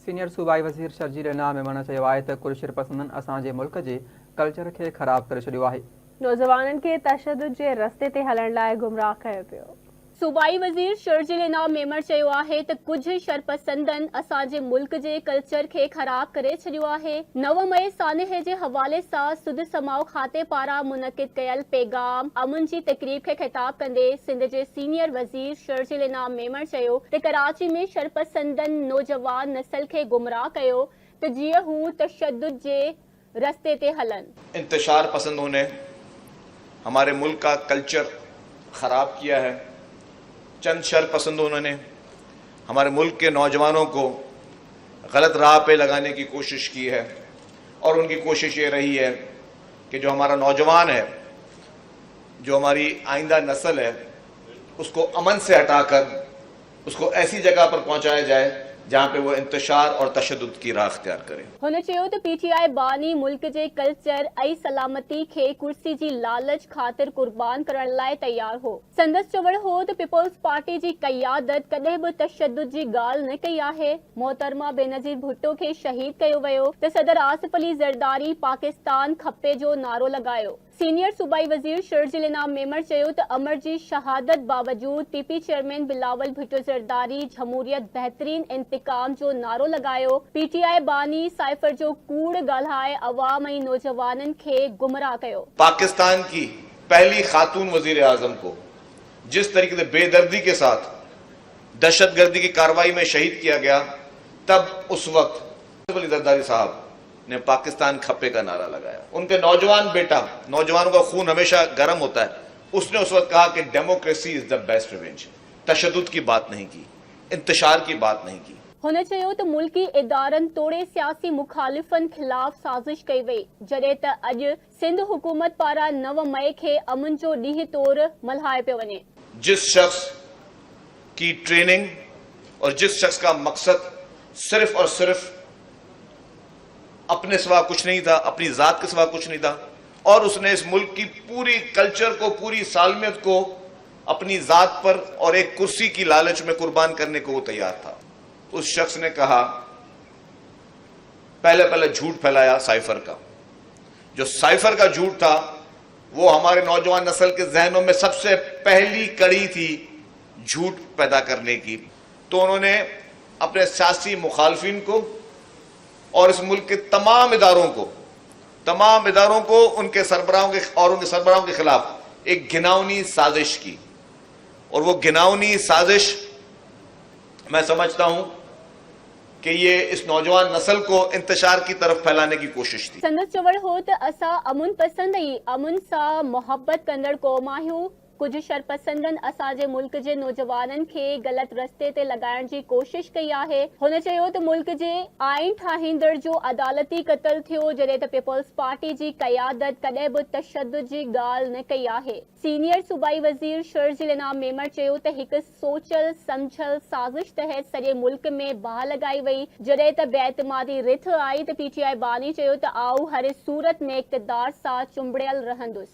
Senior सूबाई वज़ीर शर्जील इनाम मेमण चयो आहे त कुझु शिरपसंदनि असांजे मुल्क जे कल्चर खे ख़राब करे छॾियो आहे। नौजवाननि खे तशद्दुद जे रस्ते ते हलण लाइ गुमराह कयो पियो। सूबाई वज़ीर शर्जील इनाम मेमण चयो आहे त कुझु शरपसंदनि असांजे मुल्क जे कल्चर खे ख़राब करे छॾियो आहे। 9 मई सानहे जे हवाले सां सुध समाओ खाते पारां मुनक़िद कयल पैगाम अमुन जी तक़रीब खे ख़िताब कंदे सिंध जे सीनियर वज़ीर शर्जील इनाम मेमण चयो त कराची में शरपसंदनि नौजवान नस्ल खे गुमराह कयो त जीअं हू तशद्दुद जे रस्ते ते हलनि। इंतशार पसंदों ने हमारे मुल्क का कल्चर ख़राब किया है। चंद शरपसंदों ने हमारे मुल्क के नौजवानों को गलत राह पे लगाने की कोशिश की है और उनकी कोशिश ये रही है कि जो हमारा नौजवान है, जो हमारी आइंदा नस्ल है, उसको अमन से हटाकर उसको ऐसी जगह पर पहुंचाया जाए जहां पे वो इंतशार और तशद्दुद की राह अख्तियार करे। हुन चयो त पीटीआई बानी मुल्क जे कल्चर ऐं सलामती खे कुर्सी जी लालच ख़ातिर कुर्बान करण लाइ तयार हो। संदसि चवण हो त पीपल्स पार्टी जी क़यादत कॾहिं बि तशद्दुद जी ॻाल्हि न कई आहे। मोहतरमा बेनज़ीर भुट्टो खे शहीद कयो वियो त सदर आसिफ अली ज़रदारी पाकिस्तान खपे जो नारो लॻायो। सीनियर सूबाई वज़ीर शर्जील इनाम मेमण चयो त अमर जी शहादत बावजूद पीपी चेयरमैन बिलावल भुट्टो ज़रदारी जमहूरियत बहितरीन इंतकाम जो नारो लगायो। पीटीआई बानी साइफर जो कूड़ ॻाल्हाए अवाम ऐं नौजवाननि खे गुमराह कयो। पाकिस्तान की पहली खातून वजीर आजम को जिस तरीके से बेदर्दी के साथ दहशतगर्दी की कार्रवाई में शहीद किया गया, तब उस वक्त आसिफ अली ज़रदारी साहब ने पाकिस्तान खपे का नारा लगाया। उनके नौजवान बेटा, नौजवानों का खून हमेशा गर्म होता है, उसने उस वक्त कहा कि democracy is the best revenge. तशद्दुद की बात नहीं की, इंतशार की बात नहीं की। हुन चयो त मुल्की इदारनि तोड़े सियासी मुखालिफ़नि खिलाफ़ साज़िश कई वई, जॾहिं त अॼु सिंध हुकूमत पारां 9 मई खे अमन जो ॾींहुं तौरु मल्हायो पियो वञे। जिस शख्स की ट्रेनिंग और जिस शख्स का मकसद सिर्फ और सिर्फ अपने सिवा कुछ नहीं था, अपनी जात के सिवा कुछ नहीं था, और उसने इस मुल्क की पूरी कल्चर को, पूरी सालमियत को अपनी जात पर और एक कुर्सी की लालच में कुर्बान करने को वो तैयार था। उस शख्स ने कहा, पहले झूठ फैलाया साइफर का। जो साइफर का झूठ था वो हमारे नौजवान नस्ल के जहनों में सबसे पहली कड़ी थी झूठ पैदा करने की। तो उन्होंने अपने सियासी मुखालफिन को और इस मुल्क के तमाम इदारों को उनके सरबराहों के खिलाफ एक घिनौनी साजिश की, और वो घिनौनी साजिश मैं समझता हूं कि ये इस नौजवान नस्ल को इंतशार की तरफ फैलाने की कोशिश थी। संदसि चवण हो त असां अमुन पसंद ऐं अमुन सां मोहब्बत कंदड़ क़ौम आहियूं। कुझु शरपसंदनि असांजे मुल्क जे नौजवाननि खे ग़लत रस्ते ते लॻाइण जी कोशिश कई आहे। हुन चयो त मुल्क जे आइन ठाहींदड़ जो अदालती क़त्ल थियो, जॾहिं त पीपल्स पार्टी जी क़यादत कॾहिं बि तशद्दुद जी ॻाल्हि न कई आहे। सीनियर सूबाई वज़ीर शर्जील इनाम मेमण चयो त हिकु सोचियल सम्झल साज़िश तहत सॼे मुल्क में बाहि लॻाई वई। जॾहिं त बेएतमादी रिथ आई त पीटीआई बानी चयो त आऊं हर सूरत में इक़्तिदार सां चुंबड़ियल रहंदुसि।